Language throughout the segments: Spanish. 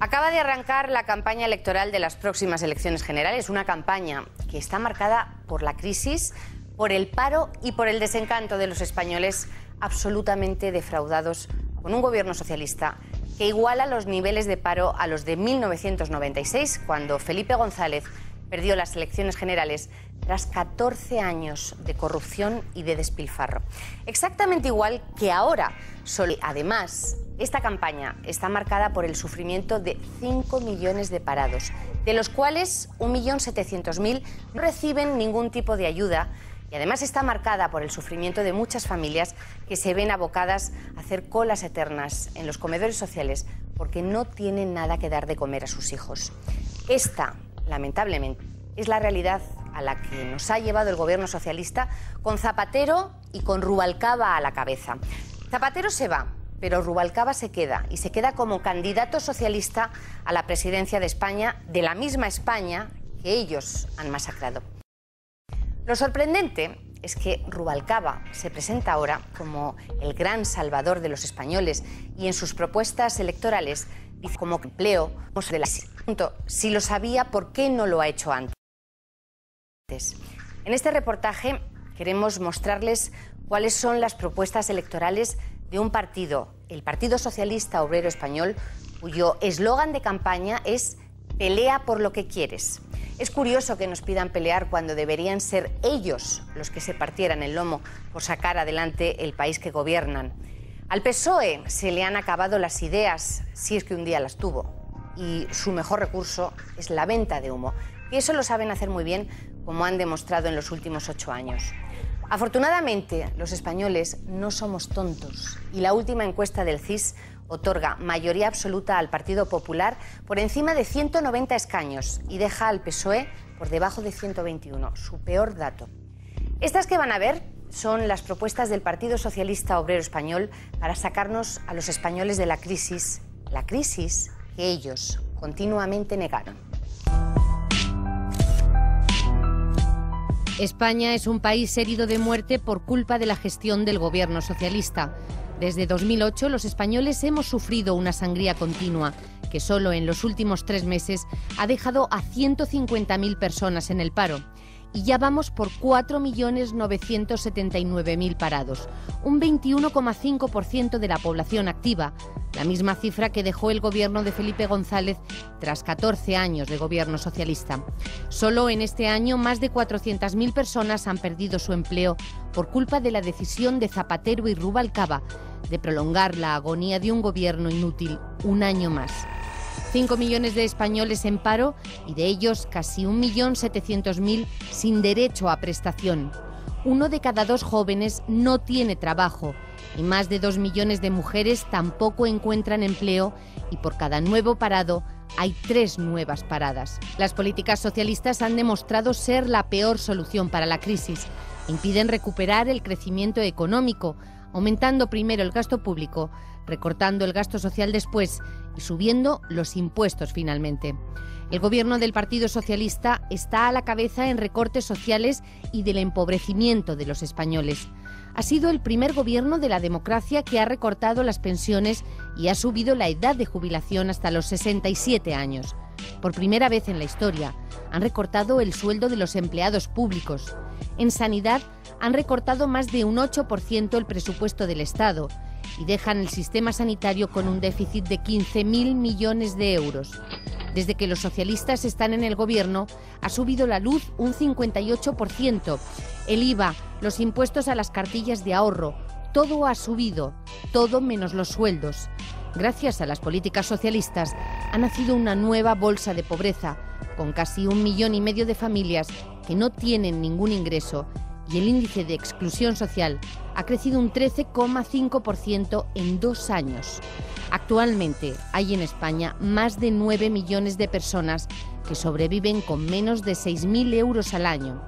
Acaba de arrancar la campaña electoral de las próximas elecciones generales, una campaña que está marcada por la crisis, por el paro y por el desencanto de los españoles absolutamente defraudados con un gobierno socialista que iguala los niveles de paro a los de 1996, cuando Felipe González perdió las elecciones generales tras 14 años de corrupción y de despilfarro. Exactamente igual que ahora. Además, esta campaña está marcada por el sufrimiento de 5 millones de parados, de los cuales 1.700.000 no reciben ningún tipo de ayuda. Y además está marcada por el sufrimiento de muchas familias que se ven abocadas a hacer colas eternas en los comedores sociales porque no tienen nada que dar de comer a sus hijos. Esta, lamentablemente, es la realidad a la que nos ha llevado el gobierno socialista, con Zapatero y con Rubalcaba a la cabeza. Zapatero se va, pero Rubalcaba se queda, y se queda como candidato socialista a la presidencia de España, de la misma España que ellos han masacrado. Lo sorprendente es que Rubalcaba se presenta ahora como el gran salvador de los españoles y en sus propuestas electorales dice como empleo, si lo sabía, ¿por qué no lo ha hecho antes? En este reportaje queremos mostrarles cuáles son las propuestas electorales de un partido, el Partido Socialista Obrero Español, cuyo eslogan de campaña es "Pelea por lo que quieres". Es curioso que nos pidan pelear cuando deberían ser ellos los que se partieran el lomo por sacar adelante el país que gobiernan. Al PSOE se le han acabado las ideas, si es que un día las tuvo, y su mejor recurso es la venta de humo. Y eso lo saben hacer muy bien, como han demostrado en los últimos 8 años. Afortunadamente, los españoles no somos tontos y la última encuesta del CIS otorga mayoría absoluta al Partido Popular por encima de 190 escaños y deja al PSOE por debajo de 121, su peor dato. Estas que van a ver son las propuestas del Partido Socialista Obrero Español para sacarnos a los españoles de la crisis que ellos continuamente negaron. España es un país herido de muerte por culpa de la gestión del gobierno socialista. Desde 2008 los españoles hemos sufrido una sangría continua que solo en los últimos 3 meses ha dejado a 150.000 personas en el paro. Y ya vamos por 4.979.000 parados, un 21,5% de la población activa, la misma cifra que dejó el gobierno de Felipe González tras 14 años de gobierno socialista. Solo en este año más de 400.000 personas han perdido su empleo por culpa de la decisión de Zapatero y Rubalcaba de prolongar la agonía de un gobierno inútil un año más. 5 millones de españoles en paro y de ellos casi 1.700.000 sin derecho a prestación. 1 de cada 2 jóvenes no tiene trabajo y más de 2 millones de mujeres tampoco encuentran empleo y por cada nuevo parado hay 3 nuevas paradas. Las políticas socialistas han demostrado ser la peor solución para la crisis. Impiden recuperar el crecimiento económico, aumentando primero el gasto público, recortando el gasto social después y subiendo los impuestos finalmente. El gobierno del Partido Socialista está a la cabeza en recortes sociales y del empobrecimiento de los españoles. Ha sido el primer gobierno de la democracia que ha recortado las pensiones y ha subido la edad de jubilación hasta los 67 años. Por primera vez en la historia, han recortado el sueldo de los empleados públicos. En sanidad, han recortado más de un 8% el presupuesto del Estado y dejan el sistema sanitario con un déficit de 15.000 millones de euros. Desde que los socialistas están en el gobierno, ha subido la luz un 58%, el IVA, los impuestos a las cartillas de ahorro, todo ha subido, todo menos los sueldos. Gracias a las políticas socialistas, ha nacido una nueva bolsa de pobreza, con casi 1,5 millones de familias que no tienen ningún ingreso, y el índice de exclusión social ha crecido un 13,5% en 2 años. Actualmente hay en España más de 9 millones de personas que sobreviven con menos de 6.000 euros al año.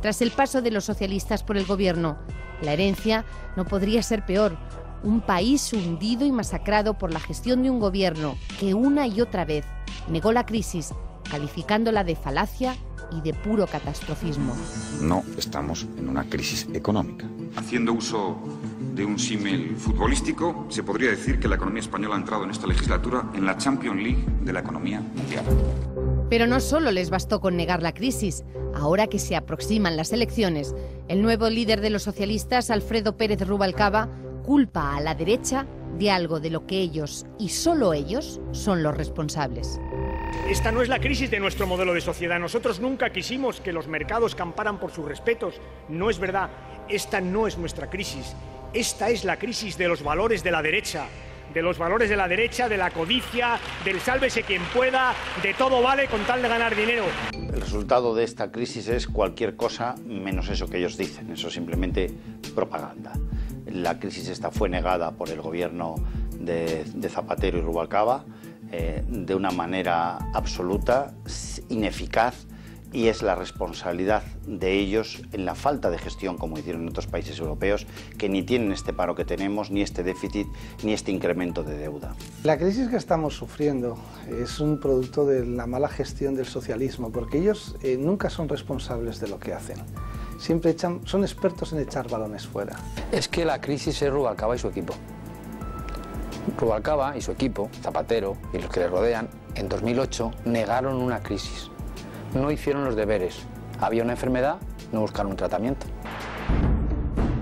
Tras el paso de los socialistas por el gobierno, la herencia no podría ser peor. Un país hundido y masacrado por la gestión de un gobierno que una y otra vez negó la crisis, calificándola de falacia y de puro catastrofismo. No estamos en una crisis económica. Haciendo uso de un símil futbolístico, se podría decir que la economía española ha entrado en esta legislatura en la Champions League de la economía mundial. Pero no solo les bastó con negar la crisis. Ahora que se aproximan las elecciones, el nuevo líder de los socialistas, Alfredo Pérez Rubalcaba, culpa a la derecha de algo de lo que ellos, y solo ellos, son los responsables. Esta no es la crisis de nuestro modelo de sociedad. Nosotros nunca quisimos que los mercados camparan por sus respetos. No es verdad. Esta no es nuestra crisis. Esta es la crisis de los valores de la derecha. De los valores de la derecha, de la codicia, del sálvese quien pueda, de todo vale con tal de ganar dinero. El resultado de esta crisis es cualquier cosa menos eso que ellos dicen. Eso es simplemente propaganda. La crisis esta fue negada por el gobierno de Zapatero y Rubalcaba de una manera absoluta, ineficaz, y es la responsabilidad de ellos en la falta de gestión, como hicieron en otros países europeos, que ni tienen este paro que tenemos, ni este déficit, ni este incremento de deuda. La crisis que estamos sufriendo es un producto de la mala gestión del socialismo, porque ellos nunca son responsables de lo que hacen. Siempre son expertos en echar balones fuera. Es que la crisis es Rubalcaba y su equipo. Rubalcaba y su equipo, Zapatero y los que le rodean, en 2008 negaron una crisis. No hicieron los deberes. Había una enfermedad, no buscaron un tratamiento.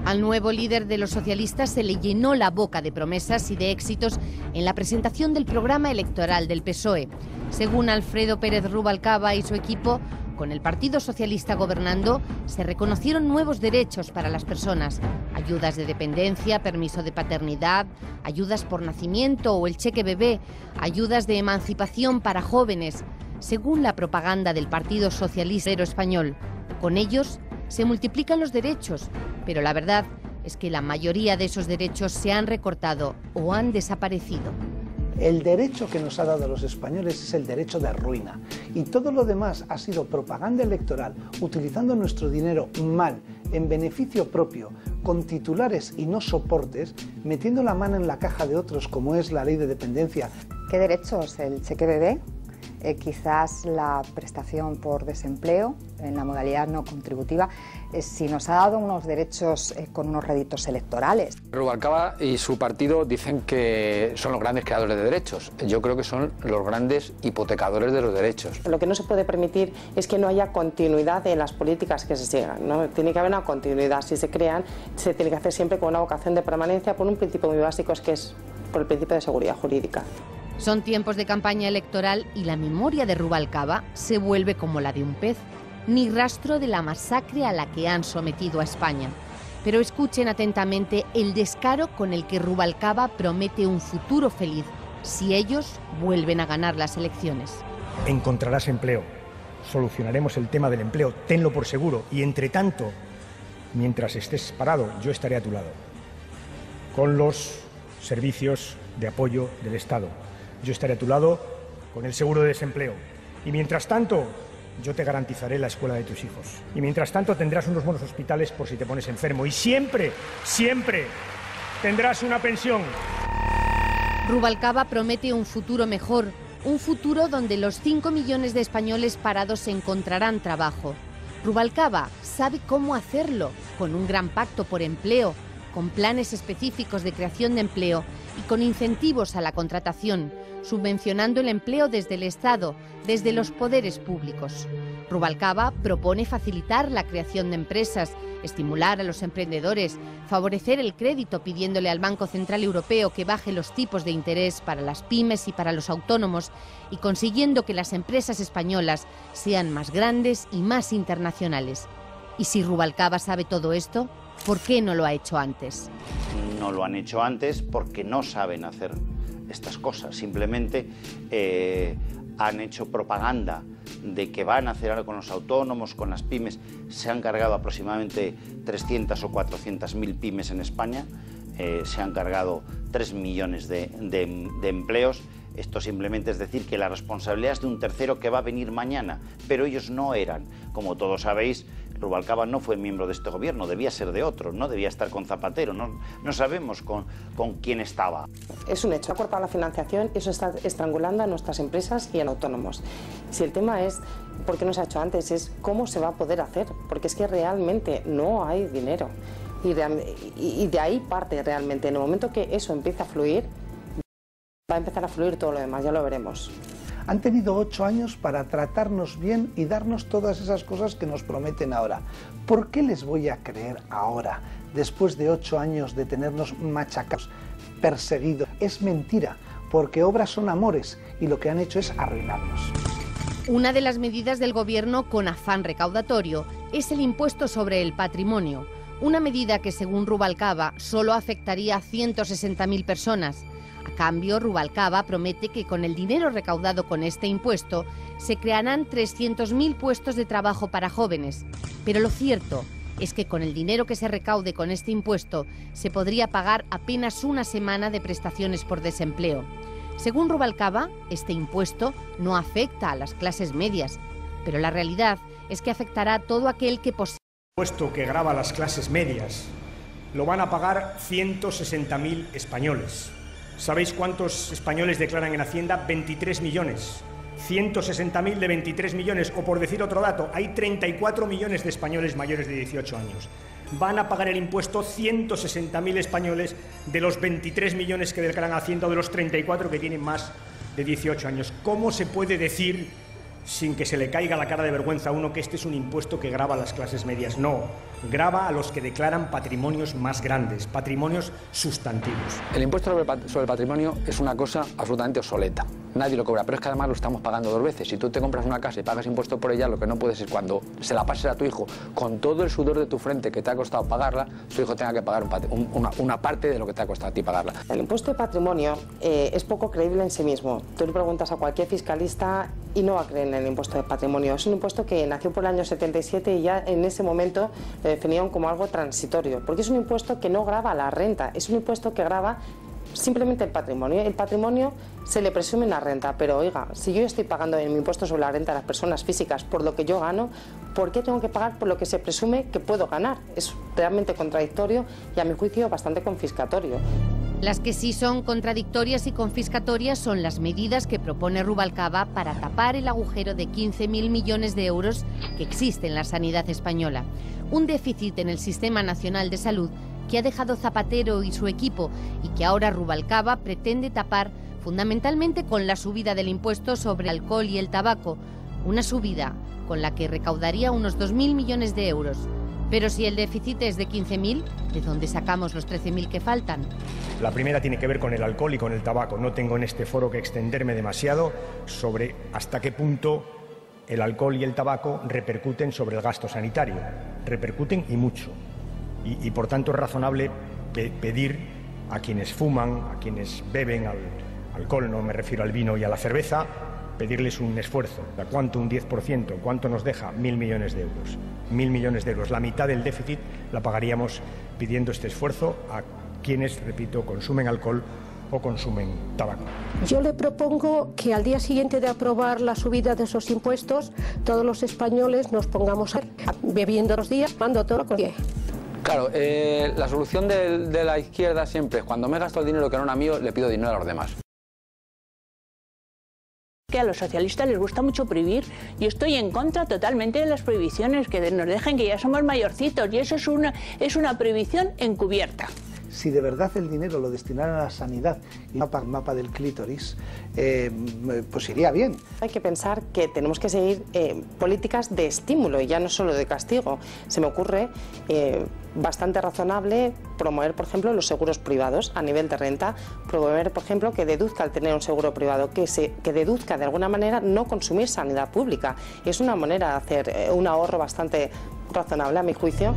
Al nuevo líder de los socialistas se le llenó la boca de promesas y de éxitos en la presentación del programa electoral del PSOE. Según Alfredo Pérez Rubalcaba y su equipo, con el Partido Socialista gobernando, se reconocieron nuevos derechos para las personas. Ayudas de dependencia, permiso de paternidad, ayudas por nacimiento o el cheque bebé, ayudas de emancipación para jóvenes. Según la propaganda del Partido Socialista Español, con ellos se multiplican los derechos, pero la verdad es que la mayoría de esos derechos se han recortado o han desaparecido. El derecho que nos ha dado a los españoles es el derecho de ruina, y todo lo demás ha sido propaganda electoral, utilizando nuestro dinero mal, en beneficio propio, con titulares y no soportes, metiendo la mano en la caja de otros, como es la ley de dependencia. ¿Qué derechos? El cheque bebé, quizás la prestación por desempleo en la modalidad no contributiva, si nos ha dado unos derechos con unos réditos electorales. Rubalcaba y su partido dicen que son los grandes creadores de derechos. Yo creo que son los grandes hipotecadores de los derechos. Lo que no se puede permitir es que no haya continuidad en las políticas que se sigan, ¿no? Tiene que haber una continuidad. Si se crean, se tiene que hacer siempre con una vocación de permanencia por un principio muy básico, que es por el principio de seguridad jurídica. Son tiempos de campaña electoral y la memoria de Rubalcaba se vuelve como la de un pez. Ni rastro de la masacre a la que han sometido a España. Pero escuchen atentamente el descaro con el que Rubalcaba promete un futuro feliz si ellos vuelven a ganar las elecciones. Encontrarás empleo. Solucionaremos el tema del empleo, tenlo por seguro. Y entre tanto, mientras estés parado, yo estaré a tu lado. Con los servicios de apoyo del Estado. Yo estaré a tu lado con el seguro de desempleo. Y mientras tanto, yo te garantizaré la escuela de tus hijos. Y mientras tanto tendrás unos buenos hospitales por si te pones enfermo. Y siempre, siempre tendrás una pensión. Rubalcaba promete un futuro mejor, un futuro donde los 5 millones de españoles parados encontrarán trabajo. Rubalcaba sabe cómo hacerlo, con un gran pacto por empleo, con planes específicos de creación de empleo y con incentivos a la contratación, subvencionando el empleo desde el Estado, desde los poderes públicos. Rubalcaba propone facilitar la creación de empresas, estimular a los emprendedores, favorecer el crédito pidiéndole al Banco Central Europeo que baje los tipos de interés para las pymes y para los autónomos y consiguiendo que las empresas españolas sean más grandes y más internacionales. ¿Y si Rubalcaba sabe todo esto? ¿Por qué no lo ha hecho antes? No lo han hecho antes porque no saben hacer estas cosas. Simplemente han hecho propaganda de que van a hacer algo con los autónomos, con las pymes. Se han cargado aproximadamente 300 o 400.000 pymes en España. Se han cargado 3 millones de empleos. Esto simplemente es decir que la responsabilidad es de un tercero que va a venir mañana, pero ellos no eran, como todos sabéis, Rubalcaba no fue miembro de este gobierno, debía ser de otro, no debía estar con Zapatero, no sabemos con quién estaba. Es un hecho, ha cortado la financiación, eso está estrangulando a nuestras empresas y a autónomos. Si el tema es por qué no se ha hecho antes, es cómo se va a poder hacer, porque es que realmente no hay dinero. Y de ahí parte realmente. En el momento que eso empiece a fluir, va a empezar a fluir todo lo demás, ya lo veremos. Han tenido 8 años para tratarnos bien y darnos todas esas cosas que nos prometen ahora. ¿Por qué les voy a creer ahora, después de 8 años de tenernos machacados, perseguidos? Es mentira, porque obras son amores y lo que han hecho es arruinarnos. Una de las medidas del gobierno con afán recaudatorio es el impuesto sobre el patrimonio. Una medida que, según Rubalcaba, solo afectaría a 160.000 personas. A cambio, Rubalcaba promete que con el dinero recaudado con este impuesto se crearán 300.000 puestos de trabajo para jóvenes. Pero lo cierto es que con el dinero que se recaude con este impuesto se podría pagar apenas una semana de prestaciones por desempleo. Según Rubalcaba, este impuesto no afecta a las clases medias, pero la realidad es que afectará a todo aquel que posee. El impuesto que grava a las clases medias lo van a pagar 160.000 españoles. ¿Sabéis cuántos españoles declaran en Hacienda? 23 millones. 160.000 de 23 millones. O por decir otro dato, hay 34 millones de españoles mayores de 18 años. Van a pagar el impuesto 160.000 españoles de los 23 millones que declaran Hacienda o de los 34 que tienen más de 18 años. ¿Cómo se puede decir, sin que se le caiga la cara de vergüenza a uno, que este es un impuesto que grava a las clases medias? No, grava a los que declaran patrimonios más grandes, patrimonios sustantivos. El impuesto sobre el patrimonio es una cosa absolutamente obsoleta. Nadie lo cobra, pero es que además lo estamos pagando 2 veces. Si tú te compras una casa y pagas impuesto por ella, lo que no puedes es cuando se la pases a tu hijo con todo el sudor de tu frente que te ha costado pagarla, tu hijo tenga que pagar una parte de lo que te ha costado a ti pagarla. El impuesto de patrimonio es poco creíble en sí mismo. Tú le preguntas a cualquier fiscalista y no va a creer en el impuesto de patrimonio. Es un impuesto que nació por el año 77 y ya en ese momento lo definieron como algo transitorio, porque es un impuesto que no grava la renta, es un impuesto que grava simplemente el patrimonio. El patrimonio se le presume en la renta, pero oiga, si yo estoy pagando en mi impuesto sobre la renta a las personas físicas por lo que yo gano, ¿por qué tengo que pagar por lo que se presume que puedo ganar? Es realmente contradictorio y a mi juicio bastante confiscatorio. Las que sí son contradictorias y confiscatorias son las medidas que propone Rubalcaba para tapar el agujero de 15.000 millones de euros que existe en la sanidad española. Un déficit en el Sistema Nacional de Salud que ha dejado Zapatero y su equipo y que ahora Rubalcaba pretende tapar fundamentalmente con la subida del impuesto sobre el alcohol y el tabaco, una subida con la que recaudaría unos 2.000 millones de euros. Pero si el déficit es de 15.000, ¿de dónde sacamos los 13.000 que faltan? La primera tiene que ver con el alcohol y con el tabaco. No tengo en este foro que extenderme demasiado sobre hasta qué punto el alcohol y el tabaco repercuten sobre el gasto sanitario. Repercuten y mucho. Y por tanto es razonable pedir a quienes fuman, a quienes beben alcohol, no me refiero al vino y a la cerveza, pedirles un esfuerzo. ¿Cuánto? Un 10%. ¿Cuánto nos deja? 1.000 millones de euros. 1.000 millones de euros. La mitad del déficit la pagaríamos pidiendo este esfuerzo a quienes, repito, consumen alcohol o consumen tabaco. Yo le propongo que al día siguiente de aprobar la subida de esos impuestos, todos los españoles nos pongamos bebiendo los días, mando todo con pie. Claro, la solución de la izquierda siempre es cuando me gasto el dinero que no era mío, le pido dinero a los demás. Que a los socialistas les gusta mucho prohibir. Yo estoy en contra totalmente de las prohibiciones, que nos dejen que ya somos mayorcitos, y eso es una prohibición encubierta. Si de verdad el dinero lo destinaran a la sanidad y mapa del clítoris, pues iría bien. Hay que pensar que tenemos que seguir políticas de estímulo y ya no solo de castigo. Se me ocurre bastante razonable promover, por ejemplo, los seguros privados a nivel de renta, promover, por ejemplo, que deduzca al tener un seguro privado, que deduzca de alguna manera no consumir sanidad pública. Es una manera de hacer un ahorro bastante razonable, a mi juicio.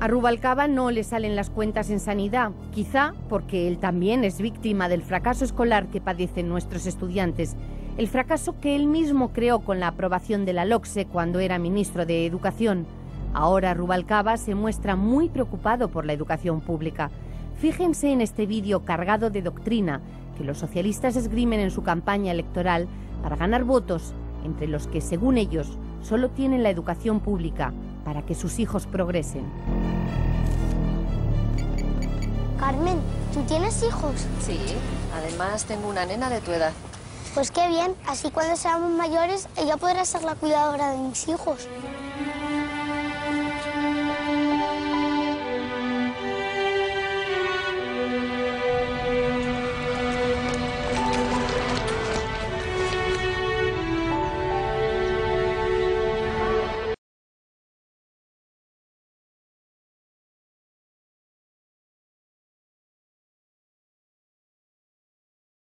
A Rubalcaba no le salen las cuentas en sanidad, quizá porque él también es víctima del fracaso escolar que padecen nuestros estudiantes, el fracaso que él mismo creó con la aprobación de la LOCSE cuando era ministro de Educación. Ahora Rubalcaba se muestra muy preocupado por la educación pública. Fíjense en este vídeo cargado de doctrina que los socialistas esgrimen en su campaña electoral para ganar votos, entre los que, según ellos, solo tienen la educación pública para que sus hijos progresen. Carmen, ¿tú tienes hijos? Sí, además tengo una nena de tu edad. Pues qué bien, así cuando seamos mayores ella podrá ser la cuidadora de mis hijos.